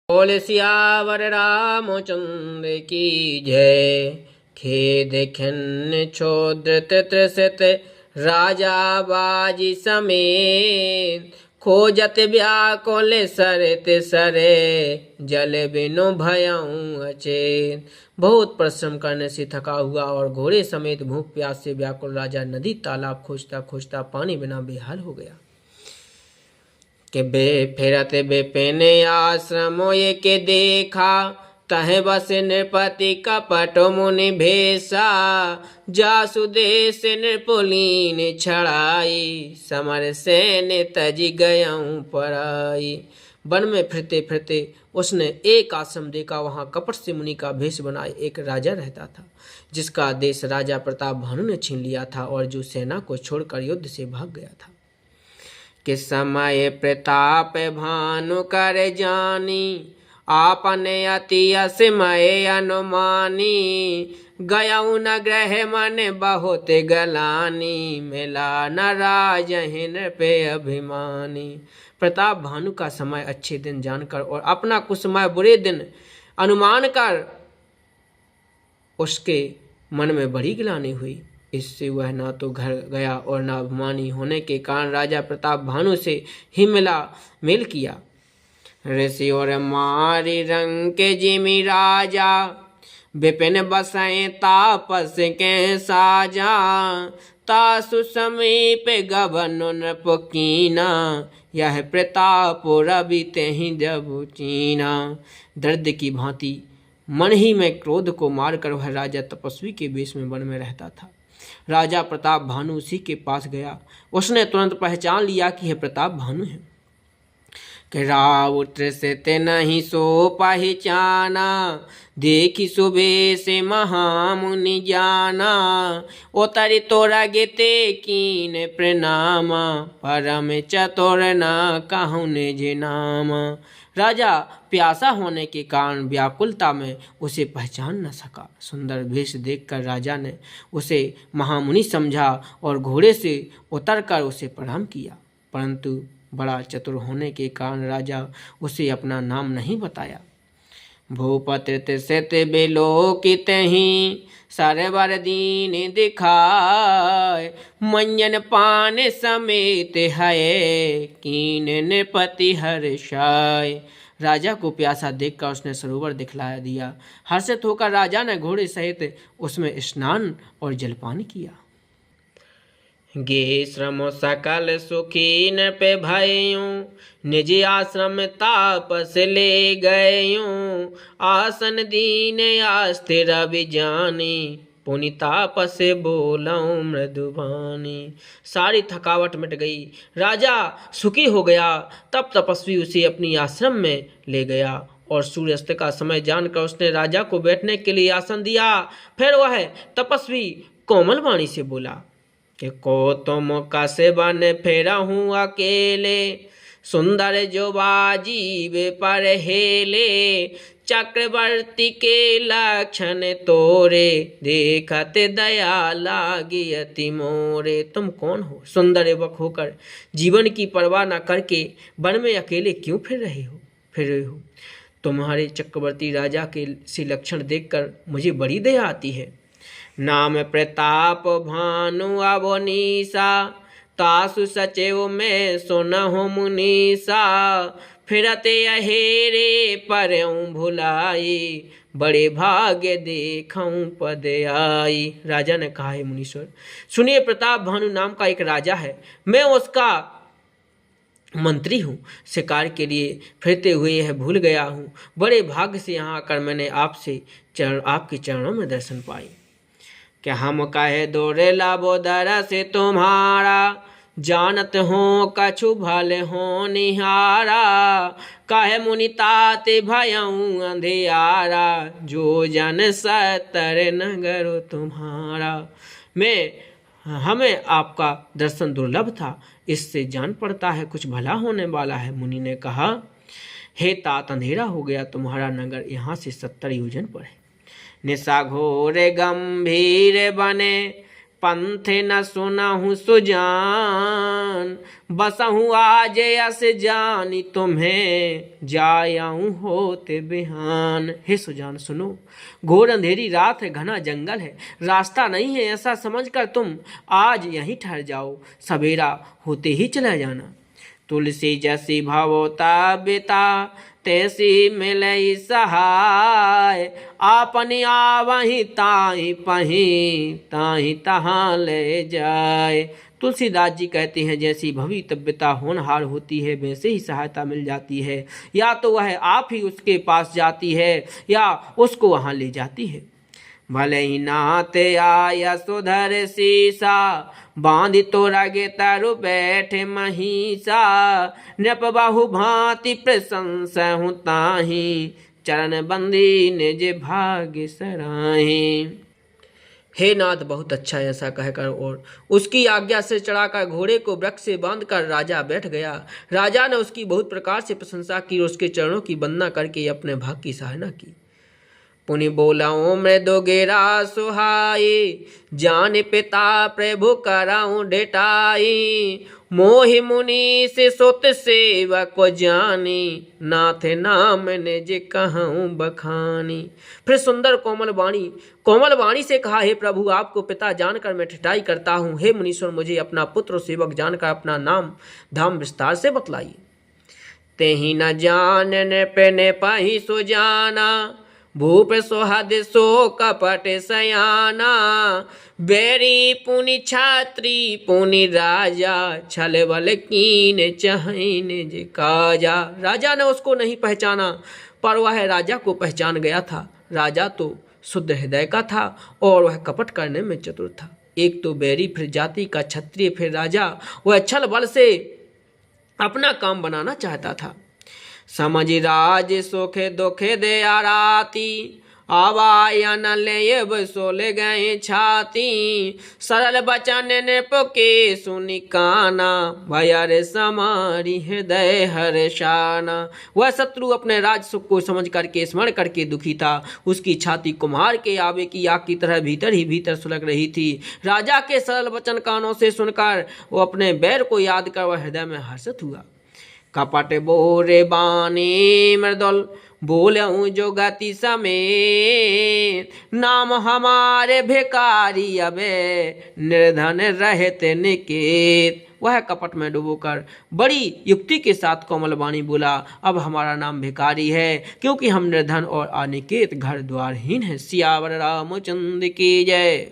बोल सियावर रामचंद्र की जय। खेद खिन्न छोद्र त्रसित राजा बाजी समेत, खोजत व्याकुल सरित सरे जल बिनु भयऊं अचेत। बहुत परिश्रम करने से थका हुआ और घोड़े समेत भूख प्यास से व्याकुल राजा नदी तालाब खोजता खोजता पानी बिना बेहाल हो गया कि फिरत विपिन आश्रमो के देखा, तह बस नृपति कपट मुनि भेषा। जासु देश नृपुलीन छड़ाई, समर सैन तज गयऊं पराई। वन में फिरते फिरते उसने एक आश्रम देखा। वहाँ कपट से मुनि का भेष बनाए एक राजा रहता था, जिसका देश राजा प्रताप भानु ने छीन लिया था और जो सेना को छोड़कर युद्ध से भाग गया था। कि समय प्रताप भानु कर जानी, आपने अति असमय अनुमानी। गयऊ न ग्रह मन बहुत गलानी, मिला न राजहिन पे अभिमानी। प्रताप भानु का समय अच्छे दिन जानकर और अपना कुसमय बुरे दिन अनुमान कर उसके मन में बड़ी गिलानी हुई। इससे वह ना तो घर गया और ना अभिमानी होने के कारण राजा प्रताप भानु से ही मेल किया। ऋषि और मारी रंग के जिमि राजा, विपिन बसै तापस के साजा। तासु समीप गवन नृप कीना, यह प्रताप रवि तेहि जब चीना। दर्द की भांति मन ही में क्रोध को मारकर वह राजा तपस्वी के वेश में वन में रहता था। राजा प्रताप भानु उसी के पास गया। उसने तुरंत पहचान लिया कि यह प्रताप भानु है। कि राउत्र से ते नहीं सो पहचाना, देखी सुबह से महामुनि जाना। उतरि तोरा गिते कीन प्रणामा, परम चतुर ना कहूँ निज नामा। राजा प्यासा होने के कारण व्याकुलता में उसे पहचान न सका। सुंदर वेश देखकर राजा ने उसे महामुनि समझा और घोड़े से उतरकर उसे प्रणाम किया, परंतु बड़ा चतुर होने के कारण राजा उसे अपना नाम नहीं बताया। भूपति त्रिसित बिलोकित ही, सरवर दीन दिखाय। मंजन पान समेत है, कीन नृपति हर्षाय। राजा को प्यासा देखकर उसने सरोवर दिखला दिया। हर्षित होकर राजा ने घोड़े सहित उसमें स्नान और जलपान किया। गे श्रम सकल सुखी न पे भयूं, निज आश्रम तापस ले गयूं। आसन दीन आस्थिर विजानी, पुनि तापस बोलऊं मृदुवानी। सारी थकावट मिट गई, राजा सुखी हो गया। तब तपस्वी उसे अपनी आश्रम में ले गया और सूर्यास्त का समय जानकर उसने राजा को बैठने के लिए आसन दिया। फिर वह तपस्वी कोमल वाणी से बोला कि को तुम कसे बन फेरा हूँ अकेले। सुंदर जो बाजीब पर हेले, चक्रवर्ती के लक्षण तोरे। देखत दया लागी अति मोरे। तुम कौन हो? सुंदर युवक होकर जीवन की परवाह न करके वन में अकेले क्यों फिर रहे हो? तुम्हारे चक्रवर्ती राजा के से लक्षण देखकर मुझे बड़ी दया आती है। नाम प्रताप भानु अवनीसा, तासु सचिव में सुनहु मुनीसा। फिरते अहेरे परऊं भुलाई, बड़े भाग्य देखऊं पद आई। राजा ने कहा, है मुनीश्वर सुनिए, प्रताप भानु नाम का एक राजा है। मैं उसका मंत्री हूँ। शिकार के लिए फिरते हुए यह भूल गया हूँ। बड़े भाग्य से यहाँ आकर मैंने आपके चरणों में दर्शन पाई। कि हम कहे दौड़े लाबो दर से तुम्हारा, जानत हो कछु भल हो निहारा। कहे मुनि ताते भयऊं अंधियारा, जो जन सतर नगर तुम्हारा। हमें आपका दर्शन दुर्लभ था, इससे जान पड़ता है कुछ भला होने वाला है। मुनि ने कहा, हे तात, अंधेरा हो गया, तुम्हारा नगर यहाँ से 70 योजन पर है। निशा घोर गंभीर बने, पंथ न सुनहु सुजान, बसहु आज यस जानी तुम्हें, जायाऊं होते बिहान। हे सुजान सुनो, घोर अंधेरी रात है, घना जंगल है, रास्ता नहीं है, ऐसा समझकर तुम आज यहीं ठहर जाओ, सवेरा होते ही चला जाना। तुलसी जैसी भवता बिता, तैसी मिलई सहाय, आपनी आवही ताहि पही, ताहि तहाँ ले जाए। तुलसीदास जी कहते हैं, जैसी भवी तब्यता होनहार होती है, वैसे ही सहायता मिल जाती है, या तो वह आप ही उसके पास जाती है या उसको वहाँ ले जाती है। भले ही नाते आया सुधर सीसा, बांधि तो रगे तरु बैठे महिषा, नृप बहु भांति प्रशंसा हूँ ताही, चरण बंदी निज भाग्य सराही। हे नाथ, बहुत अच्छा है, ऐसा कहकर और उसकी आज्ञा से चढ़ाकर घोड़े को वृक्ष से बांधकर राजा बैठ गया। राजा ने उसकी बहुत प्रकार से प्रशंसा की, उसके चरणों की वंदना करके अपने भाग की सराहना की। पुनि बोलाऊं मृदु गिरा सुहाई, जान पिता प्रभु कराऊं डेटाई, मोहि मुनि से सुत सेवक को जानी, नाथ नाम निज कहूं बखानी। फिर सुंदर कोमल वाणी से कहा, हे प्रभु, आपको पिता जानकर मैं ठिठाई करता हूँ। हे मुनीश्वर, मुझे अपना पुत्र सेवक जानकर अपना नाम धाम विस्तार से बतलाइए। तेहि न जानन पे ने पाही सो जाना, भूप सोहद सो कपट सयाना, बैरी पुनि छात्री पुनि राजा, छल बल कीन चहन जे काजा। राजा ने उसको नहीं पहचाना, पर वह राजा को पहचान गया था। राजा तो शुद्ध हृदय का था और वह कपट करने में चतुर था। एक तो बैरी, फिर जाति का क्षत्रिय, फिर राजा। वह छल बल से अपना काम बनाना चाहता था। समझ राज सुखे दुखे दे आराती, आवायन लेब सोले गए छाती, सरल बचन ने पुके सुनि काना, भयर समारी हृदय हर्षाना। वह शत्रु अपने राज सुख को समझ करके स्मरण करके दुखी था। उसकी छाती कुम्हार के आवे की आग की तरह भीतर ही भीतर सुलग रही थी। राजा के सरल वचन कानों से सुनकर वो अपने बैर को याद कर वह हृदय में हर्षित हुआ। कपट बोरे बानी मृदुल, बोलऊं जो गति समेत, नाम हमारे भिकारी अबे, निर्धन रहते निकेत। वह कपट में डूबोकर बड़ी युक्ति के साथ कोमल वाणी बोला, अब हमारा नाम भिखारी है, क्योंकि हम निर्धन और अनिकेत घर द्वारहीन हैं। सियावर रामचंद्र की जय।